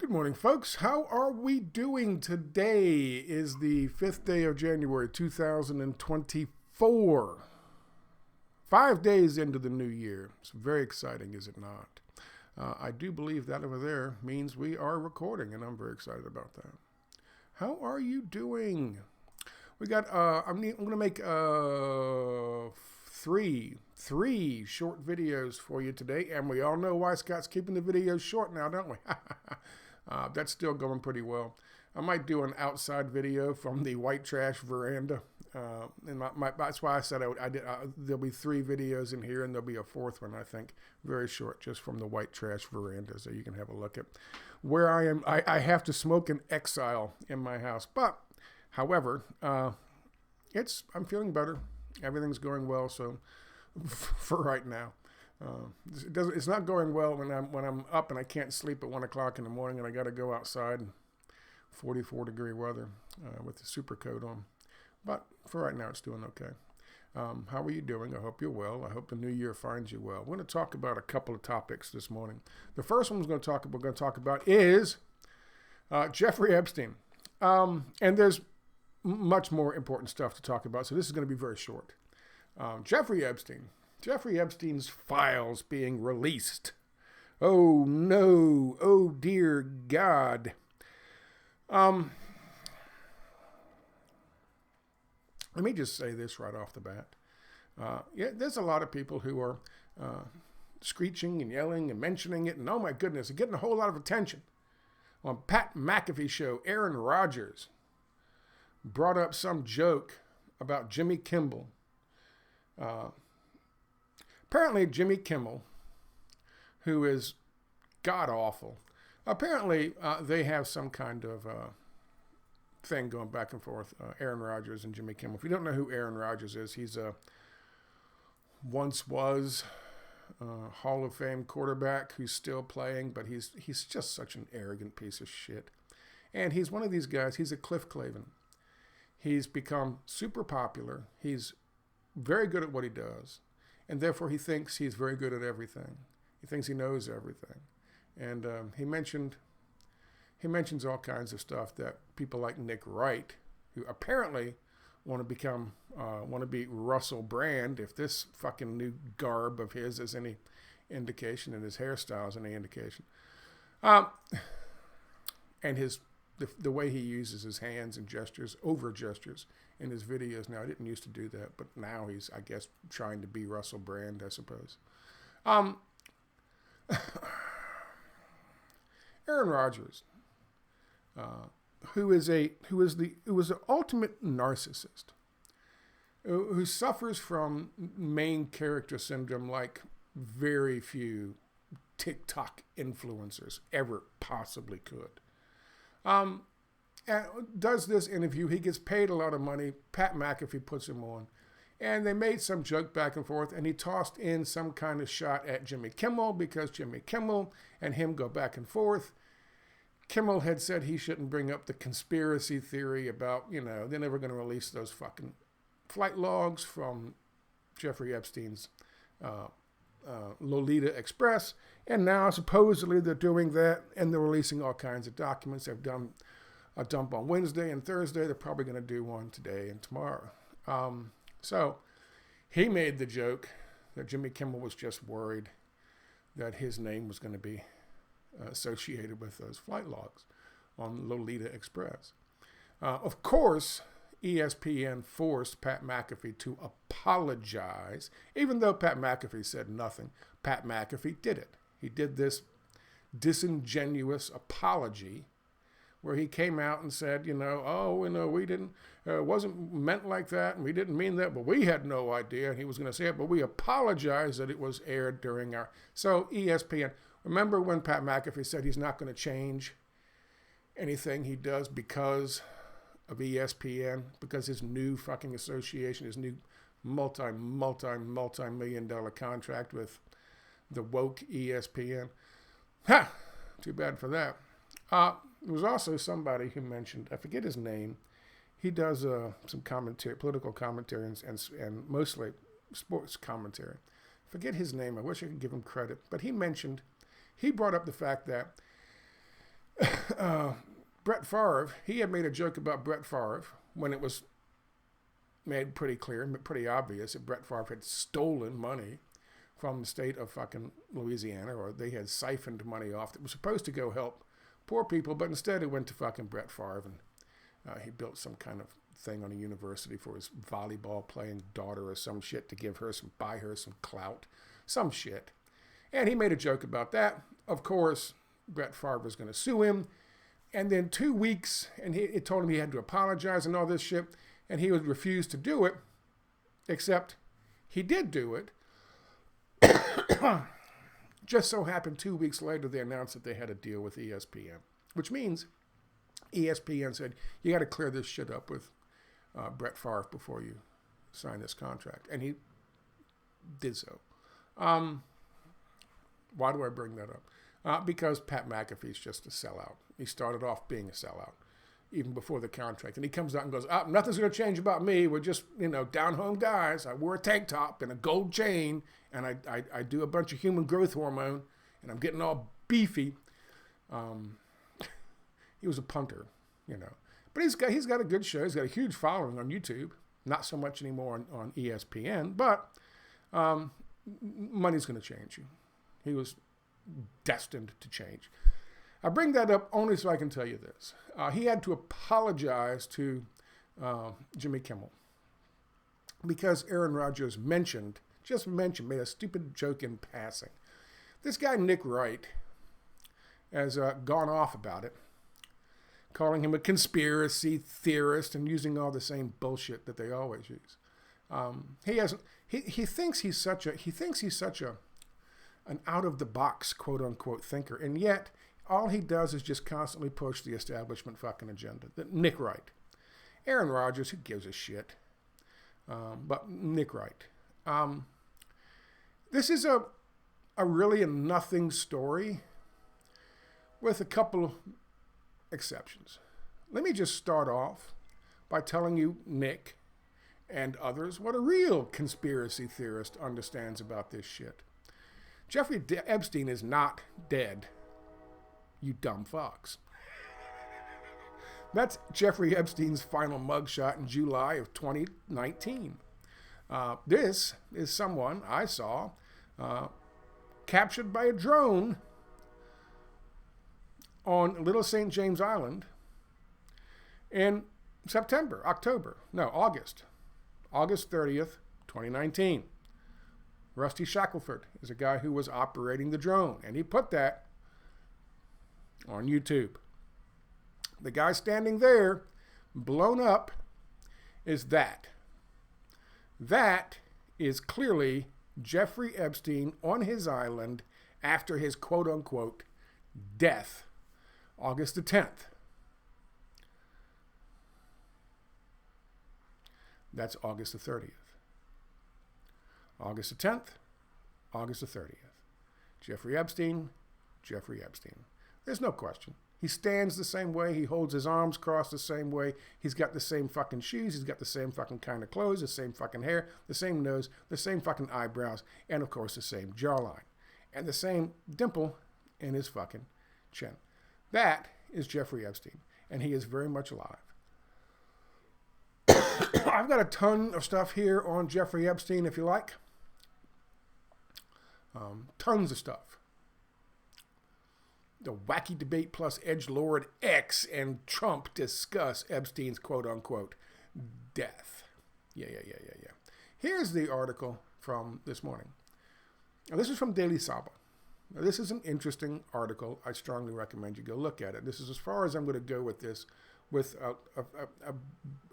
Good morning, folks. How are we doing? Today is the 5th day of January 2024. 5 days into the new year. It's very exciting, is it not? I do believe that over there means we are recording, and I'm very excited about that. How are you doing? We got, I'm going to make three short videos for you today, and we all know why Scott's keeping the videos short now, don't we? That's still going pretty well. I might do an outside video from the white trash veranda, and that's why I said there'll be 3 videos in here, and there'll be a 4th one, I think, very short, just from the white trash veranda, so you can have a look at where I am. I have to smoke in exile in my house, but however, I'm feeling better. Everything's going well, so for right now. It's not going well when I'm up and I can't sleep at 1 o'clock in the morning and I got to go outside in 44-degree weather with the super coat on. But for right now, it's doing okay. How are you doing? I hope you're well. I hope the new year finds you well. We're going to talk about a couple of topics this morning. The first one we're going to talk about is Jeffrey Epstein. And there's much more important stuff to talk about, so this is going to be very short. Jeffrey Epstein's files being released. Oh no, oh dear God. Let me just say this right off the bat. There's a lot of people who are screeching and yelling and mentioning it, and oh my goodness, they're getting a whole lot of attention. On Pat McAfee show, Aaron Rodgers brought up some joke about Jimmy Kimmel. Apparently, Jimmy Kimmel, who is god-awful, apparently they have some kind of thing going back and forth, Aaron Rodgers and Jimmy Kimmel. If you don't know who Aaron Rodgers is, he's once was Hall of Fame quarterback who's still playing, but he's just such an arrogant piece of shit. And he's one of these guys, he's a Cliff Clavin. He's become super popular. He's very good at what he does. And therefore, he thinks he's very good at everything. He thinks he knows everything. And he mentions all kinds of stuff that people like Nick Wright, who apparently want to be Russell Brand, if this fucking new garb of his is any indication, and his hairstyle is any indication. And the way he uses his hands and gestures, over gestures, in his videos now. I didn't used to do that, but now he's, I guess, trying to be Russell Brand, I suppose. Aaron Rodgers, who was an ultimate narcissist, who suffers from main character syndrome like very few TikTok influencers ever possibly could. And does this interview. He gets paid a lot of money. Pat McAfee puts him on. And they made some joke back and forth, and he tossed in some kind of shot at Jimmy Kimmel because Jimmy Kimmel and him go back and forth. Kimmel had said he shouldn't bring up the conspiracy theory about, they're never going to release those fucking flight logs from Jeffrey Epstein's Lolita Express. And now supposedly they're doing that, and they're releasing all kinds of documents. They've done a dump on Wednesday and Thursday. They're probably going to do one today and tomorrow. So he made the joke that Jimmy Kimmel was just worried that his name was going to be associated with those flight logs on Lolita Express. Of course, ESPN forced Pat McAfee to apologize, even though Pat McAfee said nothing. Pat McAfee did it. He did this disingenuous apology where he came out and said, we didn't, it wasn't meant like that, and we didn't mean that, but we had no idea, and he was going to say it, but we apologize that it was aired during our... So ESPN, remember when Pat McAfee said he's not going to change anything he does because of ESPN, because his new fucking association, his new multi-million dollar contract with the woke ESPN. Ha! Too bad for that. There was also somebody who mentioned, I forget his name. He does some commentary, political commentary, and mostly sports commentary. Forget his name. I wish I could give him credit. But he brought up the fact that Brett Favre, he had made a joke about Brett Favre when it was made pretty clear, pretty obvious that Brett Favre had stolen money from the state of fucking Louisiana, or they had siphoned money off that was supposed to go help poor people, but instead it went to fucking Brett Favre, and he built some kind of thing on a university for his volleyball playing daughter or some shit to buy her some clout, some shit. And he made a joke about that. Of course, Brett Favre was going to sue him. And then 2 weeks, and he told him he had to apologize and all this shit, and he would refuse to do it, except he did do it. Just so happened 2 weeks later, they announced that they had a deal with ESPN, which means ESPN said, you got to clear this shit up with Brett Favre before you sign this contract. And he did so. Why do I bring that up? Because Pat McAfee's just a sellout. He started off being a sellout even before the contract. And he comes out and goes, nothing's going to change about me. We're just, down-home guys. I wear a tank top and a gold chain, and I do a bunch of human growth hormone, and I'm getting all beefy. He was a punter, But he's got a good show. He's got a huge following on YouTube. Not so much anymore on ESPN, but money's going to change you. He was destined to change. I bring that up only so I can tell you this. He had to apologize to Jimmy Kimmel because Aaron Rodgers made a stupid joke in passing. This guy, Nick Wright, has gone off about it, calling him a conspiracy theorist and using all the same bullshit that they always use. He thinks he's such an out-of-the-box, quote-unquote, thinker, and yet all he does is just constantly push the establishment fucking agenda. Nick Wright. Aaron Rodgers, who gives a shit? But Nick Wright. This is a really a nothing story with a couple of exceptions. Let me just start off by telling you, Nick and others, what a real conspiracy theorist understands about this shit. Jeffrey Epstein is not dead, you dumb fucks. That's Jeffrey Epstein's final mugshot in July of 2019. This is someone I saw captured by a drone on Little St. James Island in August 30th, 2019. Rusty Shackelford is a guy who was operating the drone, and he put that on YouTube. The guy standing there, blown up, is that. That is clearly Jeffrey Epstein on his island after his quote-unquote death, August the 10th. That's August the 30th. August the 10th, August the 30th. Jeffrey Epstein. There's no question. He stands the same way. He holds his arms crossed the same way. He's got the same fucking shoes. He's got the same fucking kind of clothes, the same fucking hair, the same nose, the same fucking eyebrows, and of course the same jawline. And the same dimple in his fucking chin. That is Jeffrey Epstein. And he is very much alive. I've got a ton of stuff here on Jeffrey Epstein, if you like. Tons of stuff. The wacky debate plus edgelord X and Trump discuss Epstein's quote-unquote death. Yeah. Here's the article from this morning. Now, this is from Daily Saba. Now, this is an interesting article. I strongly recommend you go look at it. This is as far as I'm going to go with this.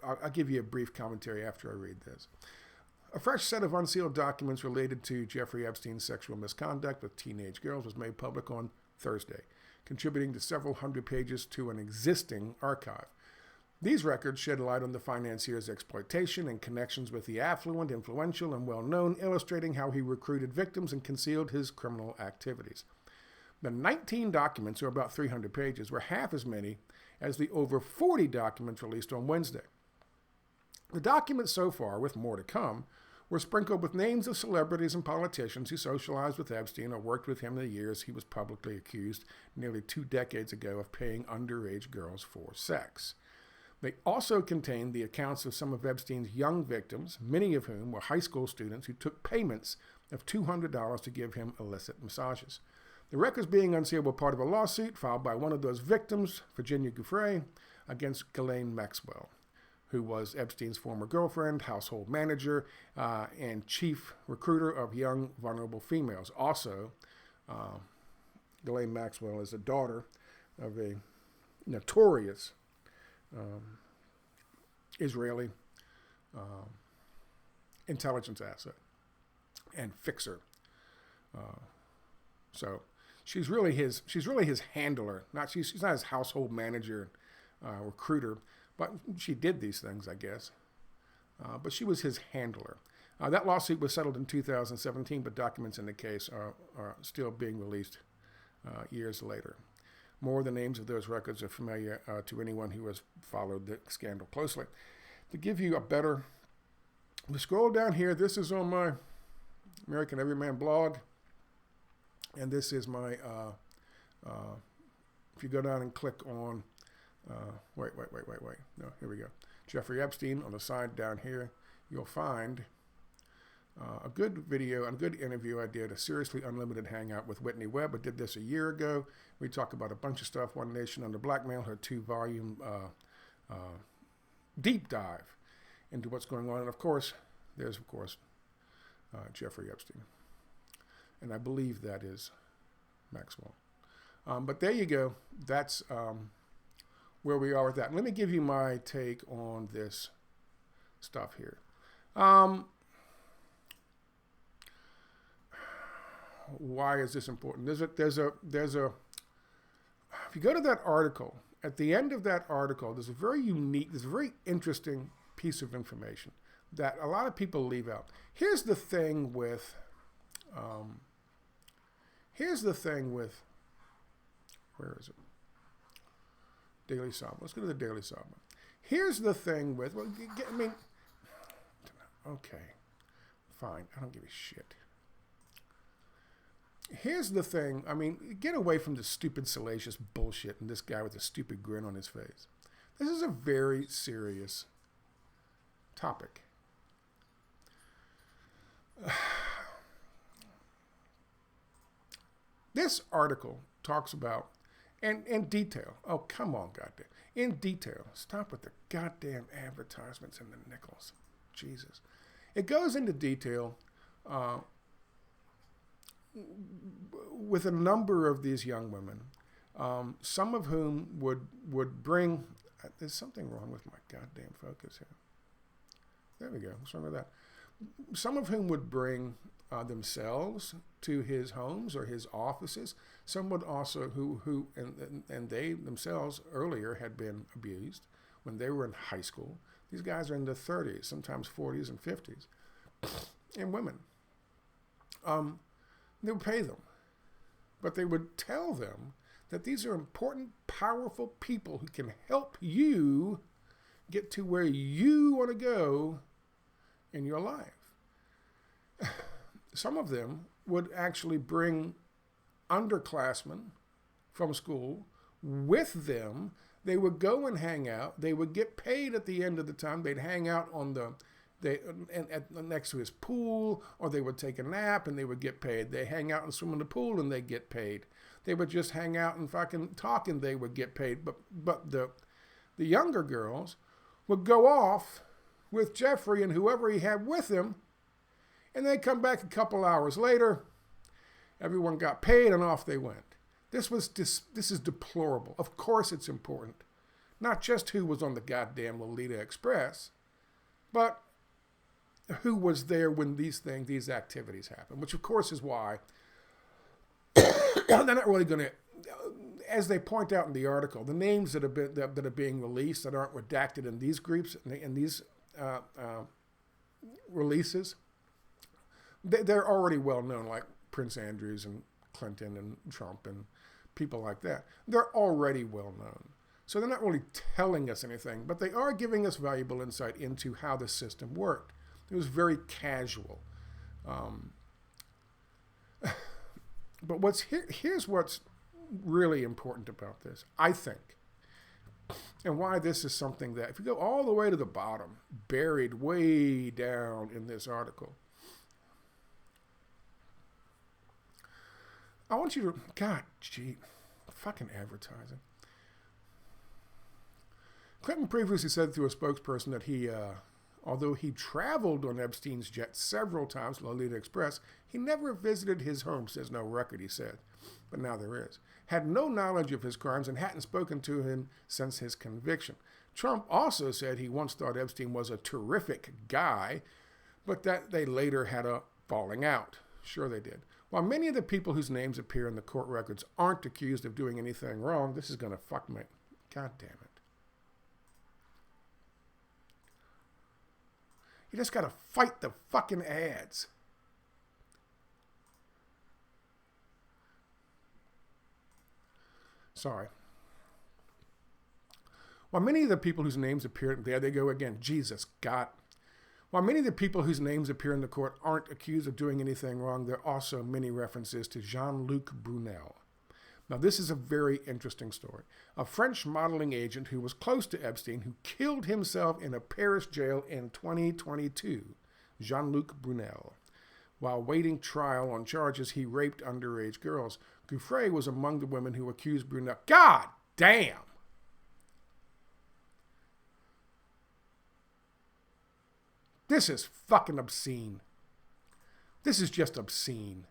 I'll give you a brief commentary after I read this. A fresh set of unsealed documents related to Jeffrey Epstein's sexual misconduct with teenage girls was made public on Thursday, contributing to several hundred pages to an existing archive. These records shed light on the financier's exploitation and connections with the affluent, influential, and well-known, illustrating how he recruited victims and concealed his criminal activities. The 19 documents, or about 300 pages, were half as many as the over 40 documents released on Wednesday. The documents so far, with more to come, were sprinkled with names of celebrities and politicians who socialized with Epstein or worked with him in the years he was publicly accused nearly 2 decades ago of paying underage girls for sex. They also contained the accounts of some of Epstein's young victims, many of whom were high school students who took payments of $200 to give him illicit massages. The records being unsealed were part of a lawsuit filed by one of those victims, Virginia Giuffre, against Ghislaine Maxwell, who was Epstein's former girlfriend, household manager, and chief recruiter of young, vulnerable females. Also, Ghislaine Maxwell is the daughter of a notorious Israeli intelligence asset and fixer. So she's really his handler. She's not his household manager, recruiter, but she did these things, I guess. But she was his handler. That lawsuit was settled in 2017, but documents in the case are still being released years later. More of the names of those records are familiar to anyone who has followed the scandal closely. To give you a better, to scroll down here, this is on my American Everyman blog, and this is my, if you go down and click on, wait, no, here we go. Jeffrey Epstein on the side down here, you'll find a good video and a good interview I did, a Seriously Unlimited Hangout with Whitney Webb. I did this a year ago. We talk about a bunch of stuff, One Nation Under Blackmail, her 2-volume deep dive into what's going on. And of course, there's Jeffrey Epstein. And I believe that is Maxwell. But there you go. That's where we are with that. Let me give you my take on this stuff here. Why is this important? There's a if you go to that article, at the end of that article, there's a very interesting piece of information that a lot of people leave out. Here's the thing with where is it? Daily Sabbath. Let's go to the Daily Sabbath. Here's the thing with, okay, fine. I don't give a shit. Here's the thing. Get away from the stupid, salacious bullshit and this guy with a stupid grin on his face. This is a very serious topic. This article talks about, and in detail, oh, come on, goddamn. In detail, stop with the goddamn advertisements and the nickels. Jesus. It goes into detail with a number of these young women, some of whom would bring, there's something wrong with my goddamn focus here. There we go. What's wrong with that? Some of whom would bring themselves to his homes or his offices. Some would also, who they themselves earlier had been abused when they were in high school. These guys are in their 30s, sometimes 40s and 50s, and women. They would pay them, but they would tell them that these are important, powerful people who can help you get to where you want to go in your life. Some of them would actually bring underclassmen from school with them. They would go and hang out. They would get paid at the end of the time. They'd hang out on next to his pool, or they would take a nap and they would get paid. They hang out and swim in the pool and they get paid. They would just hang out and fucking talk and they would get paid. But the younger girls would go off with Jeffrey and whoever he had with him, and they'd come back a couple hours later. Everyone got paid and off they went. This is deplorable. Of course it's important. Not just who was on the goddamn Lolita Express, but who was there when these activities happened, which of course is why they're not really going to, as they point out in the article, the names that are being released that aren't redacted in these groups, in these releases, they're already well known, like Prince Andrews and Clinton and Trump and people like that. They're already well known. So they're not really telling us anything, but they are giving us valuable insight into how the system worked. It was very casual. But here's what's really important about this, I think, and why this is something that, if you go all the way to the bottom, buried way down in this article, I want you to, God, gee, fucking advertising. Clinton previously said through a spokesperson that he, although he traveled on Epstein's jet several times, Lolita Express, he never visited his home, says no record, he said. But now there is. Had no knowledge of his crimes and hadn't spoken to him since his conviction. Trump also said he once thought Epstein was a terrific guy, but that they later had a falling out. Sure they did. While many of the people whose names appear in the court records aren't accused of doing anything wrong, this is going to fuck me. God damn it. You just got to fight the fucking ads. Sorry. While many of the people whose names appear, there they go again, Jesus, God. While many of the people whose names appear in the court aren't accused of doing anything wrong, there are also many references to Jean-Luc Brunel. Now, this is a very interesting story. A French modeling agent who was close to Epstein, who killed himself in a Paris jail in 2022, Jean-Luc Brunel. While waiting trial on charges he raped underage girls, Gouffre was among the women who accused Brunel. God damn! This is fucking obscene. This is just obscene.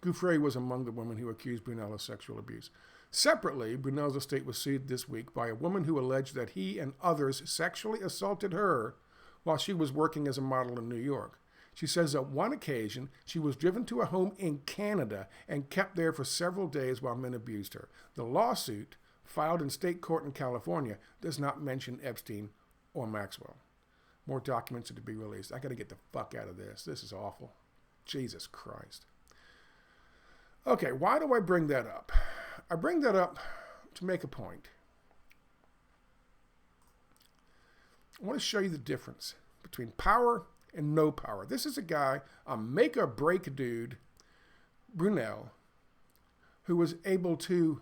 Gouffre was among the women who accused Brunel of sexual abuse. Separately, Brunel's estate was sued this week by a woman who alleged that he and others sexually assaulted her while she was working as a model in New York. She says on one occasion, she was driven to a home in Canada and kept there for several days while men abused her. The lawsuit, filed in state court in California, does not mention Epstein or Maxwell. More documents are to be released. I got to get the fuck out of this. This is awful. Jesus Christ. Okay, why do I bring that up? I bring that up to make a point. I want to show you the difference between power and no power. This is a guy, a make or break dude, Brunel, who was able to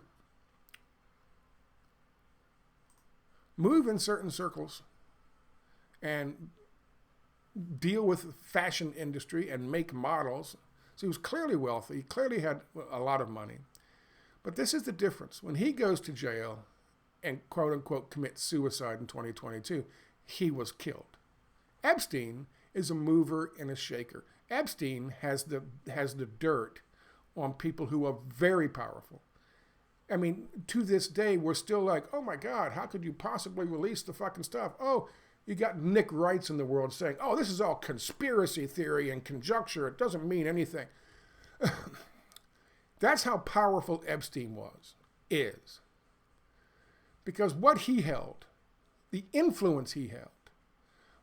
move in certain circles and deal with the fashion industry and make models. So he was clearly wealthy. He clearly had a lot of money. But this is the difference. When he goes to jail and quote unquote commits suicide in 2022, he was killed. Epstein is a mover and a shaker. Epstein has the dirt on people who are very powerful. I mean, to this day, we're still like, oh my God, how could you possibly release the fucking stuff? Oh, you got Nick Wrights in the world saying, oh, this is all conspiracy theory and conjecture. It doesn't mean anything. That's how powerful Epstein is. Because what he held, the influence he held,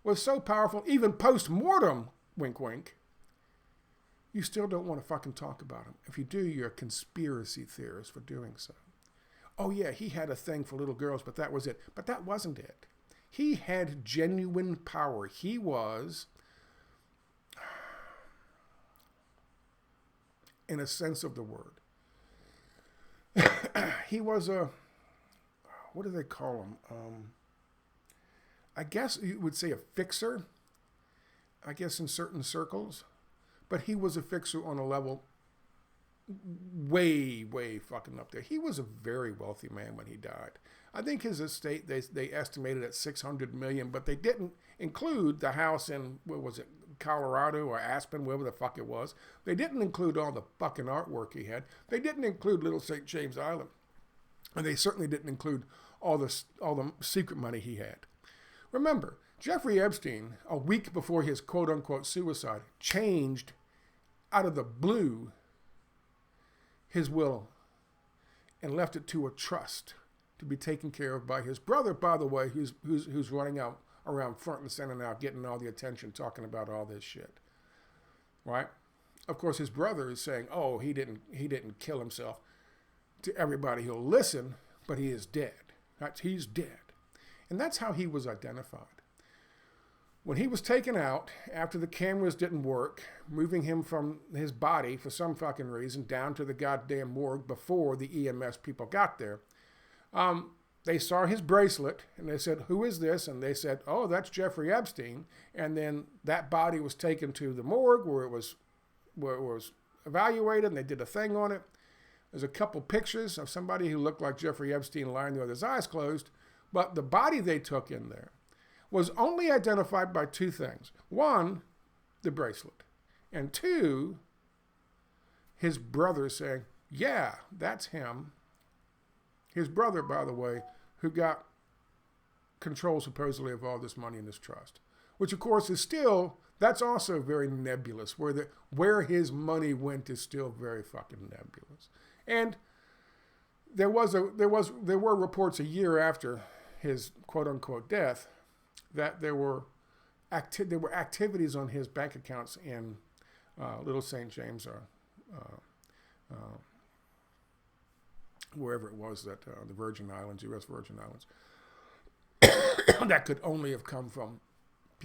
was so powerful, even post-mortem, wink, wink, you still don't want to fucking talk about him. If you do, you're a conspiracy theorist for doing so. Oh yeah, he had a thing for little girls, but that was it. But that wasn't it. He had genuine power. He was, in a sense of the word, he was a, what do they call him? I guess you would say a fixer, I guess in certain circles. But he was a fixer on a level way, way fucking up there. He was a very wealthy man when he died. I think his estate, they estimated at $600 million, but they didn't include the house in, what was it, Colorado or Aspen, wherever the fuck it was. They didn't include all the fucking artwork he had. They didn't include Little St. James Island. And they certainly didn't include all the secret money he had. Remember, Jeffrey Epstein, a week before his quote-unquote suicide, changed out of the blue his will and left it to a trust to be taken care of by his brother, by the way, who's running out around front and center now, getting all the attention, talking about all this shit. Right? Of course, his brother is saying, oh, he didn't kill himself. To everybody who'll listen, but he is dead. Right? He's dead. And that's how he was identified. When he was taken out, after the cameras didn't work, moving him from his body, for some fucking reason, down to the goddamn morgue before the EMS people got there, they saw his bracelet, and they said, who is this? And they said, oh, that's Jeffrey Epstein. And then that body was taken to the morgue where it was evaluated, and they did a thing on it. There's a couple pictures of somebody who looked like Jeffrey Epstein lying there with his eyes closed, but the body they took in there was only identified by two things. One, the bracelet. And two, his brother saying, yeah, that's him. His brother, by the way, who got control supposedly of all this money in this trust. Which, of course, is still, that's also very nebulous. Where his money went is still very fucking nebulous. And there were reports a year after his quote-unquote death that there were activities on his bank accounts in Little St. James or wherever it was that the Virgin Islands, U.S. Virgin Islands, that could only have come from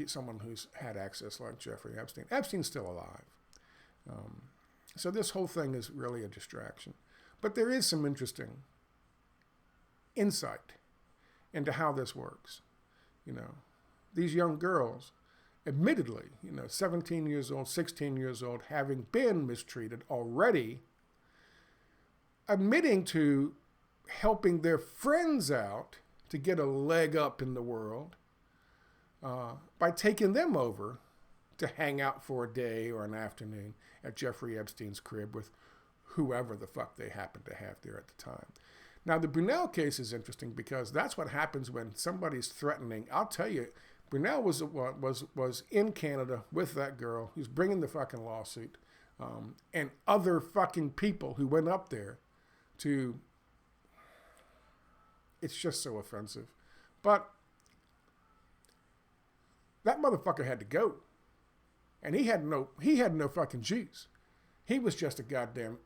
someone who's had access like Jeffrey Epstein. Epstein's still alive. So this whole thing is really a distraction. But there is some interesting insight into how this works. You know, these young girls, admittedly, 17 years old, 16 years old, having been mistreated already, admitting to helping their friends out to get a leg up in the world by taking them over to hang out for a day or an afternoon at Jeffrey Epstein's crib with whoever the fuck they happened to have there at the time. Now, the Brunel case is interesting because that's what happens when somebody's threatening. I'll tell you, Brunel was in Canada with that girl who's bringing the fucking lawsuit, and other fucking people who went up there to. It's just so offensive. But that motherfucker had to go. And he had no fucking juice. He was just a goddamn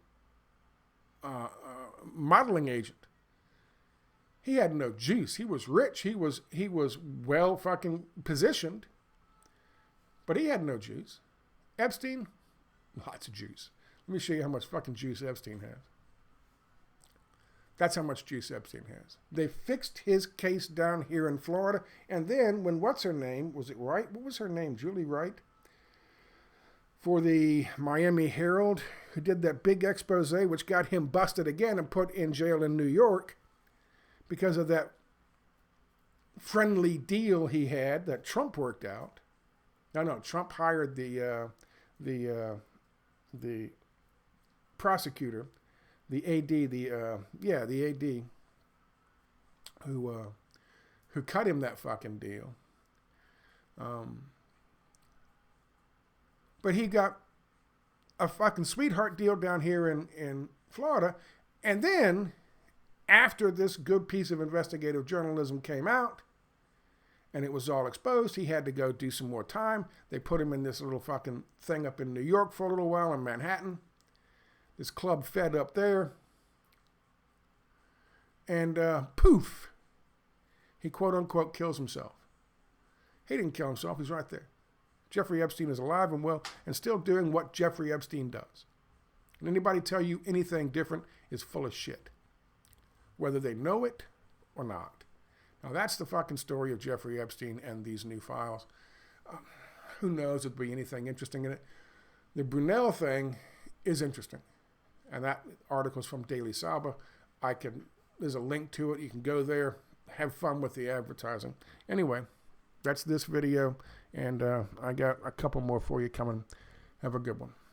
modeling agent. He had no juice. He was rich. He was well fucking positioned. But he had no juice. Epstein, lots of juice. Let me show you how much fucking juice Epstein has. That's how much juice Epstein has. They fixed his case down here in Florida. And then when what's her name? Was it Wright? What was her name? Julie Wright? For the Miami Herald, who did that big expose, which got him busted again and put in jail in New York because of that friendly deal he had that Trump worked out. No, Trump hired the prosecutor, the AD, the AD who cut him that fucking deal. But he got a fucking sweetheart deal down here in Florida. And then, after this good piece of investigative journalism came out, and it was all exposed, he had to go do some more time. They put him in this little fucking thing up in New York for a little while in Manhattan. This club fed up there. And poof, he quote unquote kills himself. He didn't kill himself, he's right there. Jeffrey Epstein is alive and well and still doing what Jeffrey Epstein does. And anybody tell you anything different is full of shit, whether they know it or not. Now that's the fucking story of Jeffrey Epstein and these new files. Who knows if there'll be anything interesting in it. The Brunel thing is interesting. And that article's from Daily Saba. There's a link to it. You can go there, have fun with the advertising. Anyway, that's this video. And I got a couple more for you coming. Have a good one.